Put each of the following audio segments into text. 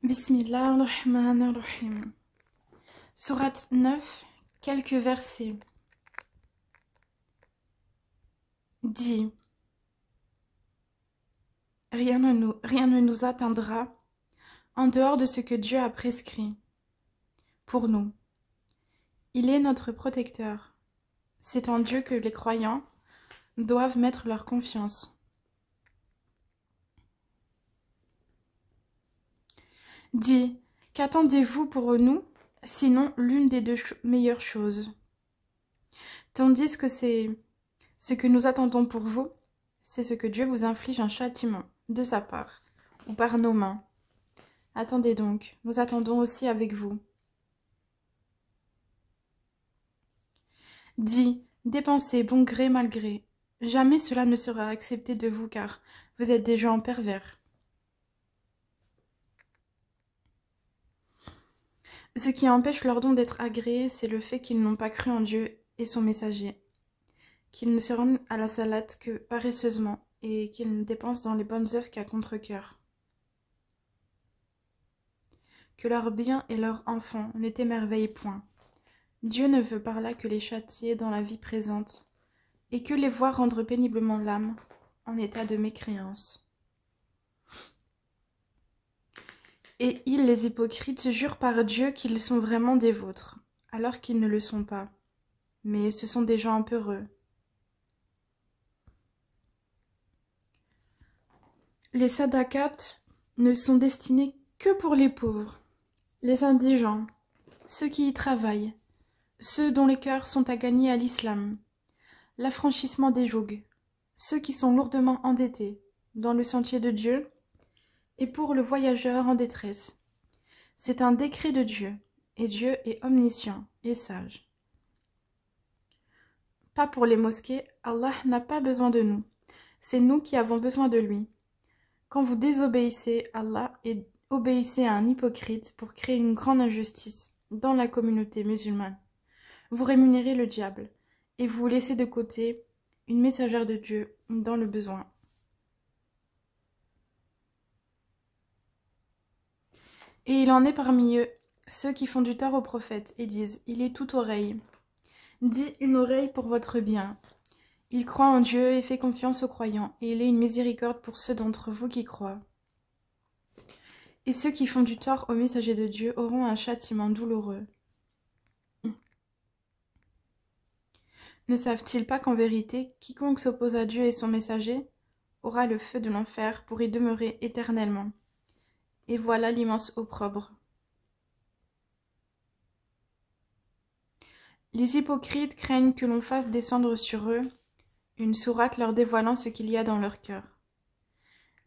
Bismillahirrahmanirrahim. Sourate 9, quelques versets. Dit, rien ne nous atteindra en dehors de ce que Dieu a prescrit pour nous. Il est notre protecteur. C'est en Dieu que les croyants doivent mettre leur confiance. Dit, qu'attendez-vous pour nous, sinon l'une des deux meilleures choses? Tandis que c'est ce que nous attendons pour vous, c'est ce que Dieu vous inflige un châtiment de sa part, ou par nos mains. Attendez donc, nous attendons aussi avec vous. Dit, dépensez bon gré mal gré. Jamais cela ne sera accepté de vous, car vous êtes des gens pervers. Ce qui empêche leur don d'être agréé, c'est le fait qu'ils n'ont pas cru en Dieu et son messager, qu'ils ne se rendent à la salate que paresseusement, et qu'ils ne dépensent dans les bonnes œuvres qu'à contre-cœur. Que leurs biens et leurs enfants ne t'émerveillent point. Dieu ne veut par là que les châtier dans la vie présente, et que les voir rendre péniblement l'âme en état de mécréance. Et ils, les hypocrites, jurent par Dieu qu'ils sont vraiment des vôtres, alors qu'ils ne le sont pas. Mais ce sont des gens peureux. Les sadaqat ne sont destinés que pour les pauvres, les indigents, ceux qui y travaillent, ceux dont les cœurs sont à gagner à l'islam, l'affranchissement des jougs, ceux qui sont lourdement endettés dans le sentier de Dieu, et pour le voyageur en détresse. C'est un décret de Dieu, et Dieu est omniscient et sage. Pas pour les mosquées, Allah n'a pas besoin de nous, c'est nous qui avons besoin de lui. Quand vous désobéissez à Allah et obéissez à un hypocrite pour créer une grande injustice dans la communauté musulmane, vous rémunérez le diable et vous laissez de côté une messagère de Dieu dans le besoin. Et il en est parmi eux ceux qui font du tort au prophète et disent « Il est toute oreille ». Dit une oreille pour votre bien. Il croit en Dieu et fait confiance aux croyants, et il est une miséricorde pour ceux d'entre vous qui croient. Et ceux qui font du tort au messager de Dieu auront un châtiment douloureux. Ne savent-ils pas qu'en vérité, quiconque s'oppose à Dieu et son messager aura le feu de l'enfer pour y demeurer éternellement. Et voilà l'immense opprobre. Les hypocrites craignent que l'on fasse descendre sur eux une sourate leur dévoilant ce qu'il y a dans leur cœur.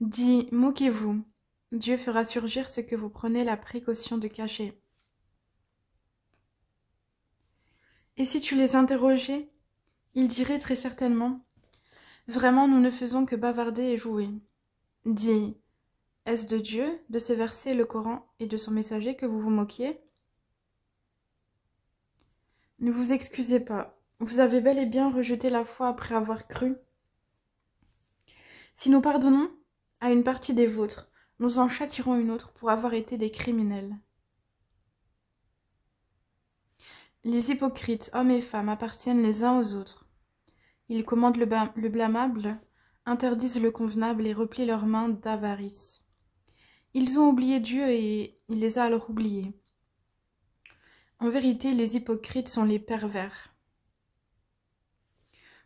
Dis, moquez-vous, Dieu fera surgir ce que vous prenez la précaution de cacher. Et si tu les interrogeais, ils diraient très certainement, vraiment nous ne faisons que bavarder et jouer. Dis, est-ce de Dieu, de ses versets, le Coran et de son messager que vous vous moquiez? Ne vous excusez pas, vous avez bel et bien rejeté la foi après avoir cru. Si nous pardonnons à une partie des vôtres, nous en châtirons une autre pour avoir été des criminels. Les hypocrites, hommes et femmes, appartiennent les uns aux autres. Ils commandent le blâmable, interdisent le convenable et replient leurs mains d'avarice. Ils ont oublié Dieu et il les a alors oubliés. En vérité, les hypocrites sont les pervers.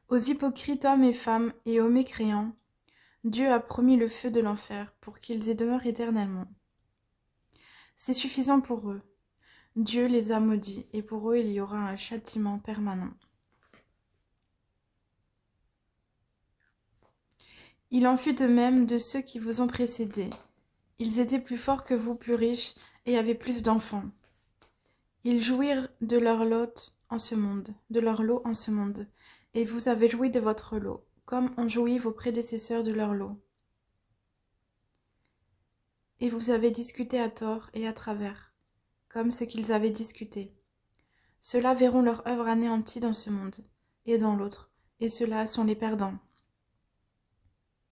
Aux hypocrites hommes et femmes et aux mécréants, Dieu a promis le feu de l'enfer pour qu'ils y demeurent éternellement. C'est suffisant pour eux. Dieu les a maudits et pour eux il y aura un châtiment permanent. Il en fut de même de ceux qui vous ont précédés. Ils étaient plus forts que vous, plus riches, et avaient plus d'enfants. Ils jouirent de leur lot en ce monde, et vous avez joui de votre lot, comme ont joui vos prédécesseurs de leur lot. Et vous avez discuté à tort et à travers, comme ce qu'ils avaient discuté. Ceux-là verront leur œuvre anéantie dans ce monde, et dans l'autre, et ceux-là sont les perdants.